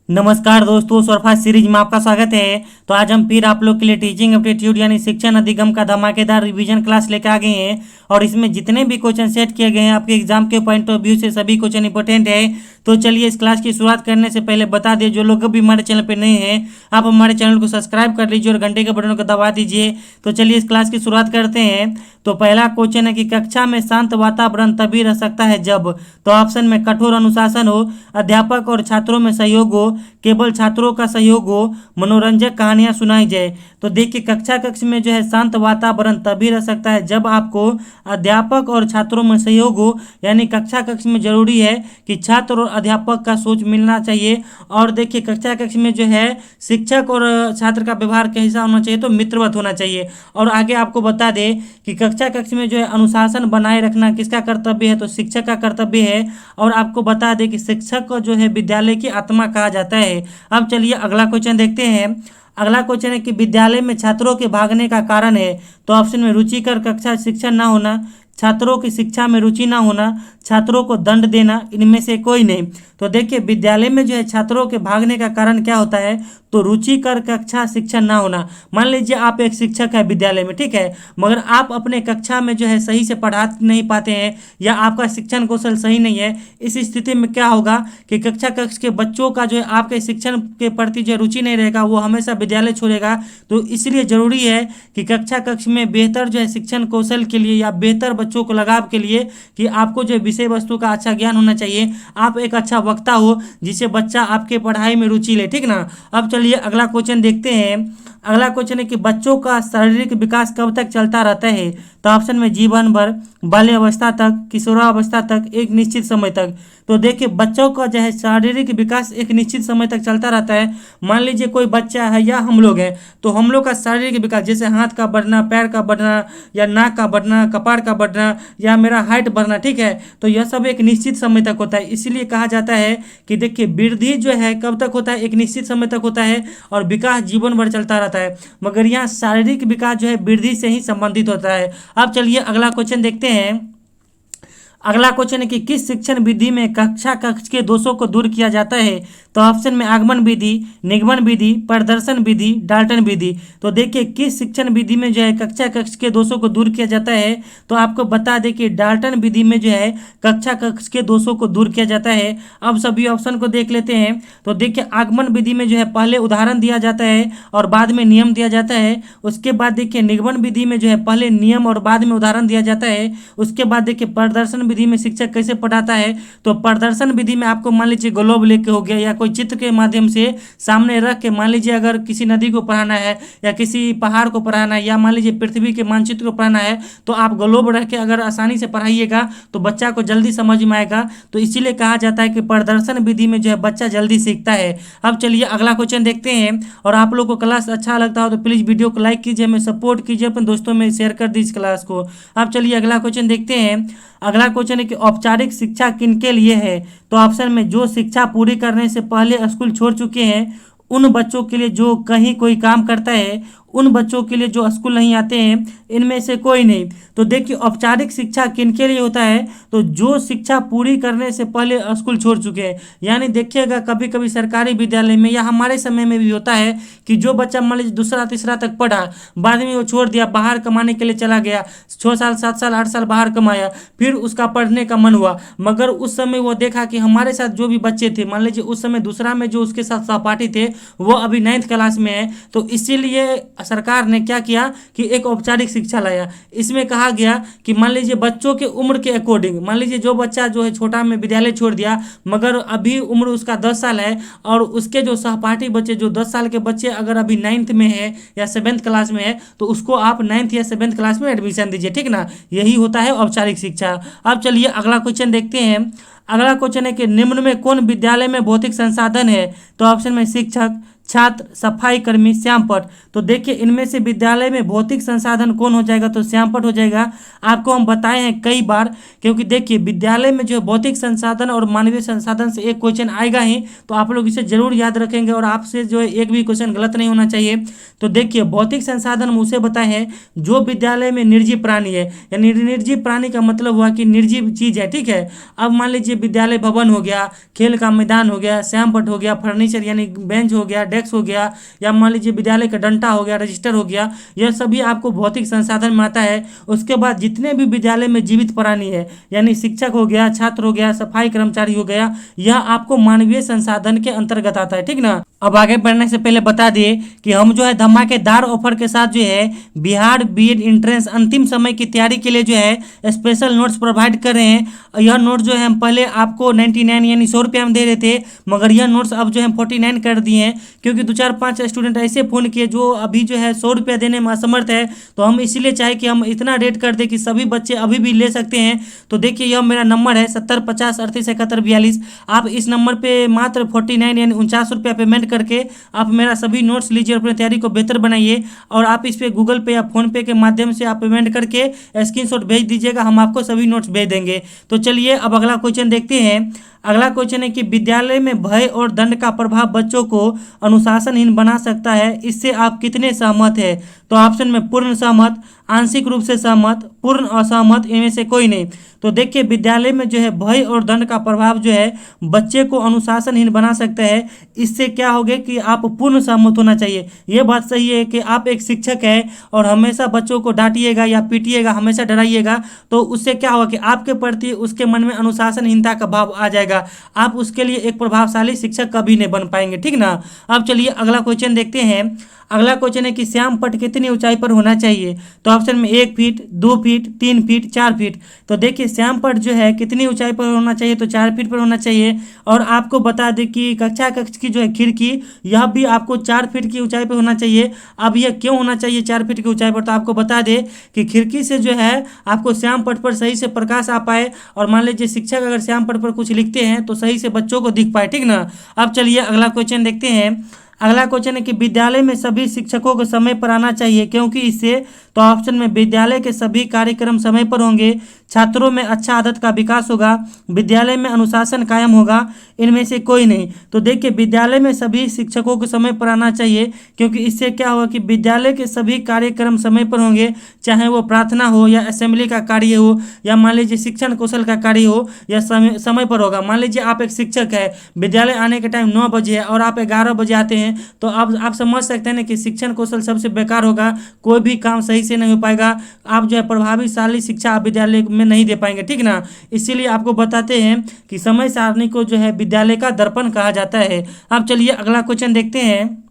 नमस्कार दोस्तों, सरफा सीरीज में आपका स्वागत है। तो आज हम फिर आप लोग के लिए टीचिंग एप्टीट्यूड यानी शिक्षण अधिगम का धमाकेदार रिवीजन क्लास लेकर आ गए हैं। और इसमें जितने भी क्वेश्चन सेट किए गए हैं आपके एग्जाम के पॉइंट ऑफ व्यू से सभी क्वेश्चन इंपॉर्टेंट है। तो चलिए इस क्लास की शुरुआत करने से पहले बता दें, जो लोग भी हमारे चैनल पर नए हैं आप हमारे चैनल को सब्सक्राइब कर लीजिए और घंटे के बटन को दबा दीजिए। तो चलिए इस क्लास की शुरुआत करते हैं। तो पहला क्वेश्चन है कि कक्षा में शांत वातावरण तभी रह सकता है जब, तो ऑप्शन में कठोर अनुशासन हो, अध्यापक और छात्रों में सहयोग हो, केवल छात्रों का सहयोग हो, मनोरंजक कहानियां सुनाई जाए। तो देखिए कक्षा कक्ष में जो है शांत वातावरण तभी रह सकता है जब आपको अध्यापक और छात्रों में सहयोग हो, यानी कक्षा कक्ष में जरूरी है कि छात्र और अध्यापक का सोच मिलना चाहिए। और देखिए कक्षा कक्ष में जो है शिक्षक और छात्र का व्यवहार कैसा होना चाहिए, तो मित्रवत होना चाहिए। और आगे आपको बता दें कि कक्षा कक्ष में जो है अनुशासन बनाए रखना किसका कर्तव्य है, तो शिक्षक का कर्तव्य है। और आपको बता दें कि शिक्षक को जो है विद्यालय की आत्मा कहा जाता है। अब चलिए अगला क्वेश्चन देखते हैं। अगला क्वेश्चन है कि विद्यालय में छात्रों के भागने का कारण है, तो ऑप्शन में रुचिकर कक्षा शिक्षण ना होना, छात्रों की शिक्षा में रुचि ना होना, छात्रों को दंड देना, इनमें से कोई नहीं। तो देखिए विद्यालय में जो है छात्रों के भागने का कारण क्या होता है, तो रुचिकर कक्षा शिक्षण ना होना। मान लीजिए आप एक शिक्षक है विद्यालय में, ठीक है, मगर आप अपने कक्षा में जो है सही से पढ़ा नहीं पाते हैं या आपका शिक्षण कौशल सही नहीं है। इस स्थिति में क्या होगा कि कक्षा कक्ष के बच्चों का जो है आपके शिक्षण के प्रति जो रुचि नहीं रहेगा, वो हमेशा विद्यालय छोड़ेगा। तो इसलिए जरूरी है कि कक्षा कक्ष में बेहतर जो है शिक्षण कौशल के लिए या बेहतर बच्चों को लगाव के लिए कि आपको जो विषय वस्तु का अच्छा ज्ञान होना चाहिए, आप एक अच्छा वक्ता हो जिससे बच्चा आपके पढ़ाई में रुचि ले, ठीक ना। अब चलिए अगला क्वेश्चन देखते हैं। अगला क्वेश्चन है कि बच्चों का शारीरिक विकास कब तक चलता रहता है, तो ऑप्शन में जीवन भर, बाल्यावस्था तक, किशोरावस्था तक, एक निश्चित समय तक। तो देखिए बच्चों का जो है शारीरिक विकास एक निश्चित समय तक चलता रहता है। मान लीजिए कोई बच्चा है या हम लोग हैं, तो हम लोग का शारीरिक विकास जैसे हाथ का बढ़ना, पैर का बढ़ना या नाक का बढ़ना, कपार का बढ़ना या मेरा हाइट बढ़ना, ठीक है, तो यह सब एक निश्चित समय तक होता है। इसीलिए कहा जाता है कि देखिए वृद्धि जो है कब तक होता है, एक निश्चित समय तक होता है, और विकास जीवन भर चलता रहता है। मगर यहाँ शारीरिक विकास जो है वृद्धि से ही संबंधित होता है। अब चलिए अगला क्वेश्चन देखते हैं। अगला क्वेश्चन है कि किस शिक्षण विधि में कक्षा कक्ष के दोषों को दूर किया जाता है, तो ऑप्शन में आगमन विधि, निगमन विधि, प्रदर्शन विधि, डाल्टन विधि। तो देखिए किस शिक्षण विधि में जो है कक्षा कक्ष के दोषों को दूर किया जाता है, तो आपको बता दें कि डाल्टन विधि में जो है कक्षा कक्ष के दोषों को दूर किया जाता है। अब सभी ऑप्शन को देख लेते हैं। तो देखिए आगमन विधि में जो है पहले उदाहरण दिया जाता है और बाद में नियम दिया जाता है। उसके बाद देखिए निगमन विधि में जो है पहले नियम और बाद में उदाहरण दिया जाता है। उसके बाद देखिए प्रदर्शन विधि में शिक्षक कैसे पढ़ाता है, तो प्रदर्शन विधि में आपको मान लीजिए ग्लोब लेके हो गया या कोई चित्र के माध्यम से सामने रख के, मान लीजिए अगर किसी नदी को पढ़ाना है या किसी पहाड़ को पढ़ाना है या मान लीजिए पृथ्वी के मानचित्र को पढ़ाना है, तो आप ग्लोब रख के अगर आसानी से पढ़ाइएगा तो बच्चा को जल्दी समझ में आएगा। तो इसीलिए कहा जाता है कि प्रदर्शन विधि में जो है बच्चा जल्दी सीखता है। अब चलिए अगला क्वेश्चन देखते हैं। और आप लोग को क्लास अच्छा लगता हो तो प्लीज़ वीडियो को लाइक कीजिए, हमें सपोर्ट कीजिए, अपने दोस्तों में शेयर कर दीजिए क्लास को। अब चलिए अगला क्वेश्चन देखते हैं। अगला क्वेश्चन है कि औपचारिक शिक्षा किनके लिए है, तो ऑप्शन में जो शिक्षा पूरी करने से पहले स्कूल छोड़ चुके हैं, उन बच्चों के लिए जो कहीं कोई काम करता है, उन बच्चों के लिए जो स्कूल नहीं आते हैं, इनमें से कोई नहीं। तो देखिए औपचारिक शिक्षा किनके लिए होता है, तो जो शिक्षा पूरी करने से पहले स्कूल छोड़ चुके हैं। यानी देखिएगा कभी कभी सरकारी विद्यालय में या हमारे समय में भी होता है कि जो बच्चा मान लीजिए दूसरा तीसरा तक पढ़ा, बाद में वो छोड़ दिया, बाहर कमाने के लिए चला गया, 6 साल 7 साल 8 साल बाहर कमाया, फिर उसका पढ़ने का मन हुआ, मगर उस समय वो देखा कि हमारे साथ जो भी बच्चे थे, मान लीजिए उस समय दूसरा में जो उसके साथ सहपाठी थे वो अभी 9th क्लास में है, तो इसीलिए सरकार ने क्या किया कि एक औपचारिक शिक्षा लाया। इसमें कहा गया कि मान लीजिए बच्चों के उम्र के अकॉर्डिंग, मान लीजिए जो बच्चा जो है छोटा में विद्यालय छोड़ दिया मगर अभी उम्र उसका 10 साल है, और उसके जो सहपाठी बच्चे जो 10 साल के बच्चे अगर अभी 9th में है या 7th क्लास में है, तो उसको आप 9th या 7th क्लास में एडमिशन दीजिए, ठीक ना। यही होता है औपचारिक शिक्षा। अब चलिए अगला क्वेश्चन देखते हैं। अगला क्वेश्चन है कि निम्न में कौन विद्यालय में भौतिक संसाधन है, तो ऑप्शन में शिक्षक, छात्र, सफाई कर्मी, श्यामपट। तो देखिए इनमें से विद्यालय में भौतिक संसाधन कौन हो जाएगा, तो श्यामपट हो जाएगा। आपको हम बताए हैं कई बार, क्योंकि देखिए विद्यालय में जो है भौतिक संसाधन और मानवीय संसाधन से एक क्वेश्चन आएगा ही, तो आप लोग इसे जरूर याद रखेंगे और आपसे जो है एक भी क्वेश्चन गलत नहीं होना चाहिए। तो देखिए भौतिक संसाधन हम उसे बताए हैं जो विद्यालय में निर्जीव प्राणी है, यानी निर्जीव प्राणी का मतलब हुआ कि निर्जीव चीज है, ठीक है। अब मान लीजिए विद्यालय भवन हो गया, खेल का मैदान हो गया, श्यामपट हो गया, फर्नीचर यानी बेंच हो गया, डेस्क हो गया, या मान लीजिए विद्यालय का डंडा हो गया, रजिस्टर हो गया, यह सभी आपको भौतिक संसाधन में आता है। उसके बाद जितने भी विद्यालय में जीवित प्राणी है, यानी शिक्षक हो गया, छात्र हो गया, सफाई कर्मचारी हो गया, यह आपको मानवीय संसाधन के अंतर्गत आता है, ठीक ना। अब आगे बढ़ने से पहले बता दिए कि हम जो है धमाकेदार ऑफर के साथ जो है बिहार बीएड एंट्रेंस अंतिम समय की तैयारी के लिए जो है स्पेशल नोट्स प्रोवाइड कर रहे हैं। यह नोट जो है हम पहले आपको 99 यानी 100 रुपये में दे रहे थे, मगर यह नोट्स अब जो है 49 कर दिए हैं, क्योंकि 2-4-5 स्टूडेंट ऐसे फ़ोन किए जो अभी जो है 100 रुपया देने में असमर्थ है। तो हम इसीलिए चाहे कि हम इतना रेट कर दें कि सभी बच्चे अभी भी ले सकते हैं। तो देखिए यह मेरा नंबर है 7050387142। आप इस नंबर पर मात्र 49 यानी 49 रुपया पेमेंट करके आप मेरा सभी नोट्स लीजिए, अपनी तैयारी को बेहतर बनाइए। और आप इस पे गूगल पे या फोन पे के माध्यम से आप पेमेंट करके स्क्रीनशॉट भेज दीजिएगा, हम आपको सभी नोट्स भेज देंगे। तो चलिए अब अगला क्वेश्चन देखते हैं। अगला क्वेश्चन है कि विद्यालय में भय और दंड का प्रभाव बच्चों को अनुशासनहीन बना सकता है, इससे आप कितने सहमत हैं? तो ऑप्शन में पूर्ण सहमत, आंशिक रूप से सहमत, पूर्ण असहमत, इनमें से कोई नहीं। तो देखिए विद्यालय में जो है भय और दंड का प्रभाव जो है बच्चे को अनुशासनहीन बना सकता है। इससे क्या होगा कि आप पूर्ण सहमत होना चाहिए। ये बात सही है कि आप एक शिक्षक है और हमेशा बच्चों को डांटिएगा या पीटिएगा, हमेशा डराइएगा, तो उससे क्या होगा कि आपके प्रति उसके मन में अनुशासनहीनता का भाव आ जाएगा। आप उसके लिए एक प्रभावशाली शिक्षक कभी नहीं बन पाएंगे, ठीक ना। अब चलिए अगला क्वेश्चन देखते हैं। अगला क्वेश्चन है कि श्यामपट कितनी ऊंचाई पर होना चाहिए? तो ऑप्शन में 1 फीट, 2 फीट, 3 फीट, 4 फीट। तो देखिए श्यामपट जो है कितनी ऊंचाई पर होना चाहिए, तो 4 फीट पर होना चाहिए। और आपको बता दें कि कक्षा कक्ष की जो है खिड़की, यह भी आपको 4 फीट की ऊंचाई पर होना चाहिए। अब यह क्यों होना चाहिए 4 फीट की ऊंचाई पर? तो आपको बता दें कि खिड़की से जो है आपको श्यामपट पर सही से प्रकाश आ पाए, और मान लीजिए शिक्षक अगर श्यामपट पर कुछ लिखते हैं तो सही से बच्चों को दिख पाए, ठीक ना। अब चलिए अगला क्वेश्चन देखते हैं। अगला क्वेश्चन है कि विद्यालय में सभी शिक्षकों को समय पर आना चाहिए, क्योंकि इससे, तो ऑप्शन में विद्यालय के सभी कार्यक्रम समय पर होंगे, छात्रों में अच्छा आदत का विकास होगा, विद्यालय में अनुशासन कायम होगा, इनमें से कोई नहीं। तो देखिए विद्यालय में सभी शिक्षकों को समय पर आना चाहिए, क्योंकि इससे क्या होगा कि विद्यालय के सभी कार्यक्रम समय पर होंगे, चाहे वो प्रार्थना हो या असेंबली का कार्य हो या मान लीजिए शिक्षण कौशल का कार्य हो, या समय पर होगा। मान लीजिए आप एक शिक्षक है, विद्यालय आने के टाइम 9 बजे है और आप 11 बजे आते हैं, तो अब आप समझ सकते हैं ना कि शिक्षण कौशल सबसे बेकार होगा, कोई भी काम सही से नहीं हो पाएगा, आप जो है प्रभावशाली शिक्षा आप विद्यालय में नहीं दे पाएंगे, ठीक ना। इसीलिए आपको बताते हैं कि समय सारणी को जो है विद्यालय का दर्पण कहा जाता है। अब चलिए अगला क्वेश्चन देखते हैं।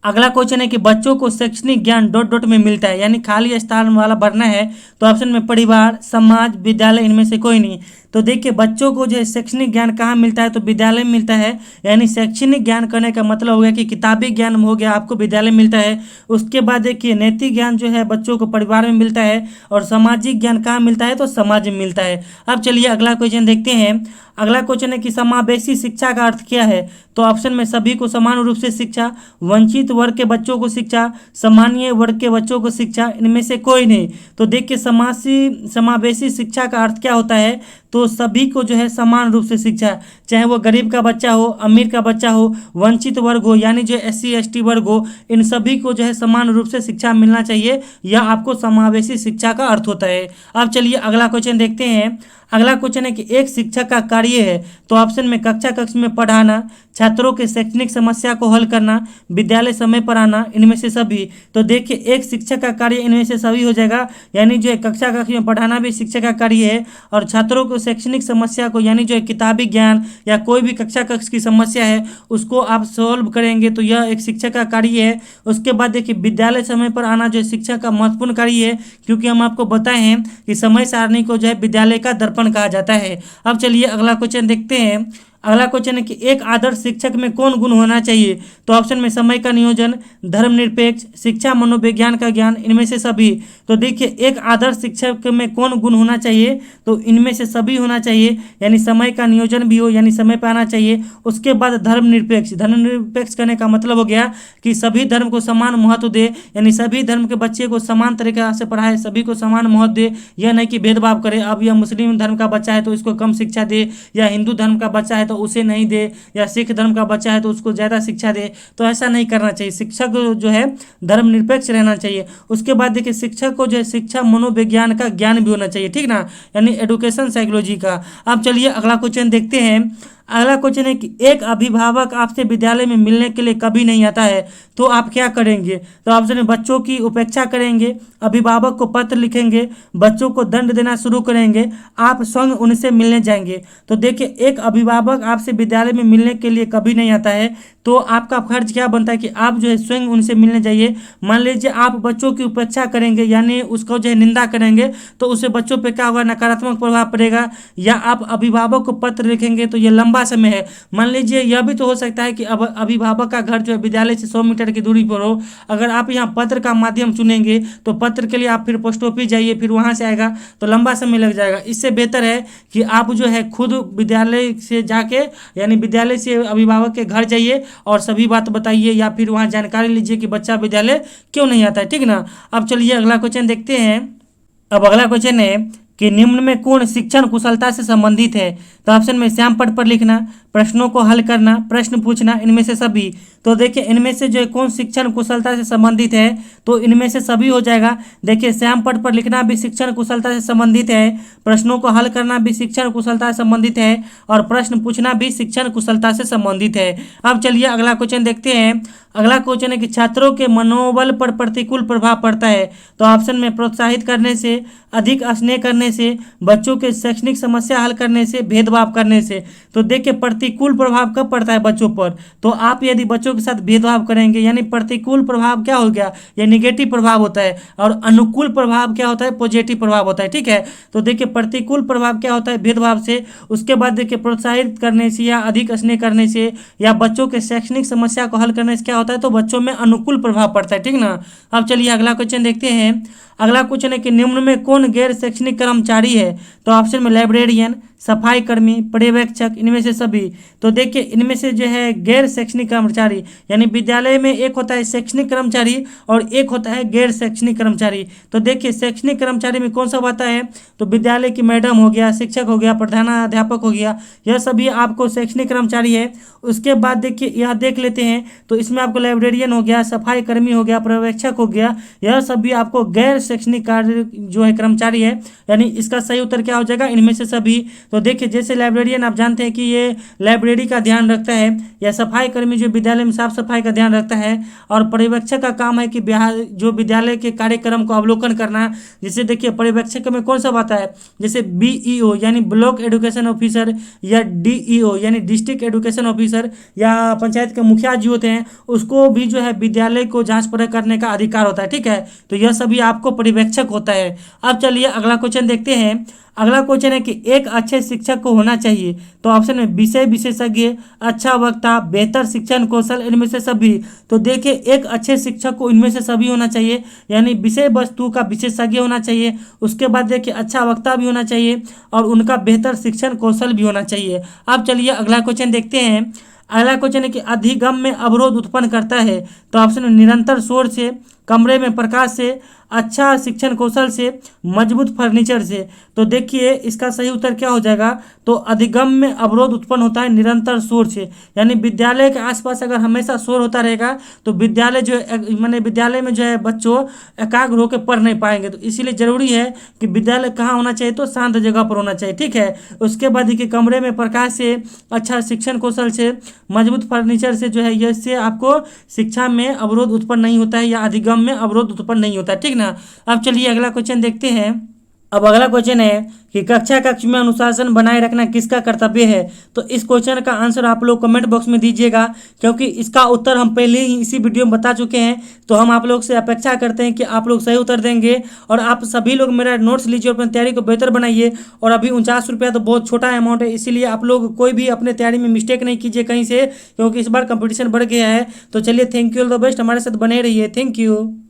अगला क्वेश्चन है कि बच्चों को शैक्षणिक ज्ञान डॉट डॉट में मिलता है, यानी खाली स्थान वाला भरना है। तो ऑप्शन में परिवार, समाज, विद्यालय, इनमें से कोई नहीं। तो देखिए बच्चों को जो है शैक्षणिक ज्ञान कहाँ मिलता है, तो विद्यालय में मिलता है। यानी शैक्षणिक ज्ञान करने का मतलब हो गया कि किताबी ज्ञान हो गया आपको विद्यालय में मिलता है। उसके बाद देखिए नैतिक ज्ञान जो है बच्चों को परिवार में मिलता है, और सामाजिक ज्ञान कहाँ मिलता है, तो समाज में मिलता है। अब चलिए अगला क्वेश्चन देखते हैं। अगला क्वेश्चन है कि समावेशी शिक्षा का अर्थ क्या है? तो ऑप्शन में सभी को समान रूप से शिक्षा, वंचित वर्ग के बच्चों को शिक्षा, सामान्य वर्ग के बच्चों को शिक्षा, इनमें से कोई नहीं। तो देखिए समावेशी शिक्षा का अर्थ क्या होता है, तो सभी को जो है समान रूप से शिक्षा, चाहे वो गरीब का बच्चा हो, अमीर का बच्चा हो, वंचित वर्ग हो, यानी जो SC ST वर्ग हो, इन सभी को जो है समान रूप से शिक्षा मिलना चाहिए। यह आपको समावेशी शिक्षा का अर्थ होता है। अब चलिए अगला क्वेश्चन देखते हैं। अगला क्वेश्चन है कि एक शिक्षक का कार्य है, तो ऑप्शन में कक्षा कक्ष में पढ़ाना, छात्रों के शैक्षणिक समस्या को हल करना, विद्यालय समय पर आना, इनमें से सभी। तो देखिए एक शिक्षक का कार्य इनमें से सभी हो जाएगा, यानी जो है कक्षा कक्ष में पढ़ाना भी शिक्षक का कार्य है, और छात्रों को शैक्षणिक समस्या को, यानी जो है किताबी ज्ञान या कोई भी कक्षा कक्ष की समस्या है उसको आप सॉल्व करेंगे, तो यह एक शिक्षक का कार्य है। उसके बाद देखिए विद्यालय समय पर आना जो है शिक्षक का महत्वपूर्ण कार्य है, क्योंकि हम आपको बताए हैं कि समय सारणी को जो है विद्यालय का दर्पण कहा जाता है। अब चलिए अगला क्वेश्चन देखते हैं। अगला क्वेश्चन है कि एक आदर्श शिक्षक में कौन गुण होना चाहिए? तो ऑप्शन में समय का नियोजन, धर्मनिरपेक्ष, शिक्षा मनोविज्ञान का ज्ञान, इनमें से सभी। तो देखिए एक आदर्श शिक्षक में कौन गुण होना चाहिए? तो इनमें से सभी होना चाहिए, यानी समय का नियोजन भी हो, यानी समय पर आना चाहिए। उसके बाद धर्मनिरपेक्ष, धर्मनिरपेक्ष करने का मतलब हो गया कि सभी धर्म को समान महत्व दे, यानी सभी धर्म के बच्चे को समान तरीके से पढ़ाए, सभी को समान महत्व दे, यह नहीं कि भेदभाव करे। अब यह मुस्लिम धर्म का बच्चा है तो इसको कम शिक्षा दे, या हिंदू धर्म का बच्चा है तो उसे नहीं दे, या सिख धर्म का बच्चा है तो उसको ज़्यादा शिक्षा दे। तो ऐसा नहीं करना चाहिए। शिक्षक जो है धर्मनिरपेक्ष रहना चाहिए। उसके बाद देखिए शिक्षक को जो है शिक्षा मनोविज्ञान का ज्ञान भी होना चाहिए, ठीक ना, यानी एडुकेशन साइकोलॉजी का। अब चलिए अगला क्वेश्चन देखते हैं। अगला क्वेश्चन है कि एक अभिभावक आपसे विद्यालय में मिलने के लिए कभी नहीं आता है तो आप क्या करेंगे? तो ऑप्शन में बच्चों की उपेक्षा करेंगे, अभिभावक को पत्र लिखेंगे, बच्चों को दंड देना शुरू करेंगे, आप स्वयं उनसे मिलने जाएंगे। तो देखिए एक अभिभावक आपसे विद्यालय में मिलने के लिए कभी नहीं आता है तो आपका फर्ज क्या बनता है कि आप जो है स्वयं उनसे मिलने जाइए। मान लीजिए आप बच्चों की उपेक्षा करेंगे, यानी उसको जो है निंदा करेंगे, तो उससे बच्चों पे क्या होगा? नकारात्मक प्रभाव पड़ेगा। या आप अभिभावक को पत्र लिखेंगे तो ये लंबा समय है। मान लीजिए यह भी तो हो सकता है कि अब अभिभावक का घर जो है विद्यालय से 100 मीटर की दूरी पर हो। अगर आप यहाँ पत्र का माध्यम चुनेंगे तो पत्र के लिए आप फिर पोस्ट ऑफिस जाइए, फिर वहाँ से आएगा तो लंबा समय लग जाएगा। इससे बेहतर है कि आप जो है खुद विद्यालय से जाके, यानी विद्यालय से अभिभावक के घर जाइए और सभी बात बताइए, या फिर वहाँ जानकारी लीजिए कि बच्चा विद्यालय क्यों नहीं आता है, ठीक ना। अब चलिए अगला क्वेश्चन देखते हैं। अब अगला क्वेश्चन है कि निम्न में कौन शिक्षण कुशलता से संबंधित है? तो ऑप्शन में श्याम पट पर लिखना, प्रश्नों को हल करना, प्रश्न पूछना, इनमें से सभी। तो देखिए इनमें से जो है कौन शिक्षण कुशलता से संबंधित है? तो इनमें से सभी हो जाएगा। देखिए श्याम पट पर लिखना भी शिक्षण कुशलता से संबंधित है, प्रश्नों को हल करना भी शिक्षण कुशलता से संबंधित है, और प्रश्न पूछना भी शिक्षण कुशलता से संबंधित है। अब चलिए अगला क्वेश्चन देखते हैं। अगला क्वेश्चन है कि छात्रों के मनोबल पर प्रतिकूल प्रभाव पड़ता है। तो ऑप्शन में प्रोत्साहित करने से, अधिक स्नेह करने से, बच्चों के शैक्षणिक समस्या हल करने से, भेदभाव करने से। तो देखिए प्रतिकूल प्रभाव कब पड़ता है बच्चों पर? तो आप यदि बच्चों के साथ भेदभाव करेंगे, यानी प्रतिकूल प्रभाव क्या हो गया? ये निगेटिव प्रभाव होता है, और अनुकूल प्रभाव क्या होता है? पॉजिटिव प्रभाव होता है, ठीक है। तो देखिए प्रतिकूल प्रभाव क्या होता है? भेदभाव से। उसके बाद देखिए प्रोत्साहित करने से, या अधिक स्नेह करने से, या बच्चों के शैक्षणिक समस्या को हल करने से क्या होता है? तो बच्चों में अनुकूल प्रभाव पड़ता है, ठीक ना। अब चलिए अगला क्वेश्चन देखते हैं। अगला क्वेश्चन है कि निम्न में कौन गैर शैक्षणिक कर्मचारी है? तो ऑप्शन में लाइब्रेरियन, सफाई कर्मी, पर्यवेक्षक, इनमें से सभी। तो देखिए इनमें से जो है गैर शैक्षणिक कर्मचारी, यानी विद्यालय में एक होता है शैक्षणिक कर्मचारी और एक होता है गैर शैक्षणिक कर्मचारी। तो देखिए शैक्षणिक कर्मचारी में कौन सा आता है? तो विद्यालय की मैडम हो गया, शिक्षक हो गया, प्रधानाध्यापक हो गया, यह सभी आपको शैक्षणिक कर्मचारी है। उसके बाद देखिए यह देख लेते हैं, तो इसमें आपको लाइब्रेरियन हो गया, सफाई कर्मी हो गया, पर्यवेक्षक हो गया, यह सभी आपको गैर शैक्षणिक कार्य जो है कर्मचारी है, यानी इसका सही उत्तर क्या हो जाएगा? इनमें से सभी। तो देखिए जैसे लाइब्रेरियन आप जानते हैं कि ये लाइब्रेरी का ध्यान रखता है, या सफाई कर्मी जो विद्यालय में साफ सफाई का ध्यान रखता है, और पर्यवेक्षक का काम है कि जो विद्यालय के कार्यक्रम को अवलोकन करना। जैसे देखिए पर्यवेक्षक में कौन सा आता है? जैसे बीईओ यानी ब्लॉक एजुकेशन ऑफिसर, या डीईओ यानी डिस्ट्रिक्ट एजुकेशन ऑफिसर, या पंचायत के मुखिया जी होते हैं, उसको भी जो है विद्यालय को जांच परख करने का अधिकार होता है, ठीक है। तो यह सभी आपको पर्यवेक्षक होता है। अब चलिए अगला क्वेश्चन देखते हैं। अगला क्वेश्चन है कि एक अच्छे शिक्षक को होना चाहिए। तो ऑप्शन में विषय विशेषज्ञ, अच्छा वक्ता, बेहतर शिक्षण कौशल, इनमें से सभी। तो देखिए एक अच्छे शिक्षक को इनमें से सभी होना चाहिए, यानी विषय वस्तु का विशेषज्ञ होना चाहिए। उसके बाद देखिए अच्छा वक्ता भी होना चाहिए, और उनका बेहतर शिक्षण कौशल भी होना चाहिए। अब चलिए अगला क्वेश्चन देखते हैं। अगला क्वेश्चन है कि अधिगम में अवरोध उत्पन्न करता है। तो ऑप्शन में निरंतर शोर से, कमरे में प्रकाश से, अच्छा शिक्षण कौशल से, मजबूत फर्नीचर से। तो देखिए इसका सही उत्तर क्या हो जाएगा? तो अधिगम में अवरोध उत्पन्न होता है निरंतर शोर से, यानी विद्यालय के आसपास अगर हमेशा शोर होता रहेगा तो विद्यालय जो माने विद्यालय में जो है बच्चों एकाग्र होकर पढ़ नहीं पाएंगे। तो इसीलिए जरूरी है कि विद्यालय कहाँ होना चाहिए? तो शांत जगह पर होना चाहिए, ठीक है। उसके बाद देखिए कमरे में प्रकाश से, अच्छा शिक्षण कौशल से, मजबूत फर्नीचर से जो है इससे आपको शिक्षा में अवरोध उत्पन्न नहीं होता है, या अधिगम में अवरोध उत्पन्न नहीं होता है, ठीक ना। अब चलिए अगला क्वेश्चन देखते हैं। अब अगला क्वेश्चन है कि कक्षा कक्ष में अनुशासन बनाए रखना किसका कर्तव्य है। तो इस क्वेश्चन का आंसर आप लोग कमेंट बॉक्स में दीजिएगा, क्योंकि इसका उत्तर हम पहले ही इसी वीडियो में बता चुके हैं। तो हम आप लोग से अपेक्षा करते हैं कि आप लोग सही उत्तर देंगे, और आप सभी लोग मेरा नोट्स लीजिए और अपनी तैयारी को बेहतर बनाइए। और अभी 49 रुपया तो बहुत छोटा अमाउंट है, इसीलिए आप लोग कोई भी अपने तैयारी में मिस्टेक नहीं कीजिए कहीं से, क्योंकि इस बार कंपटीशन बढ़ गया है। तो चलिए, thank you, all the best, हमारे साथ बने रहिए, थैंक यू।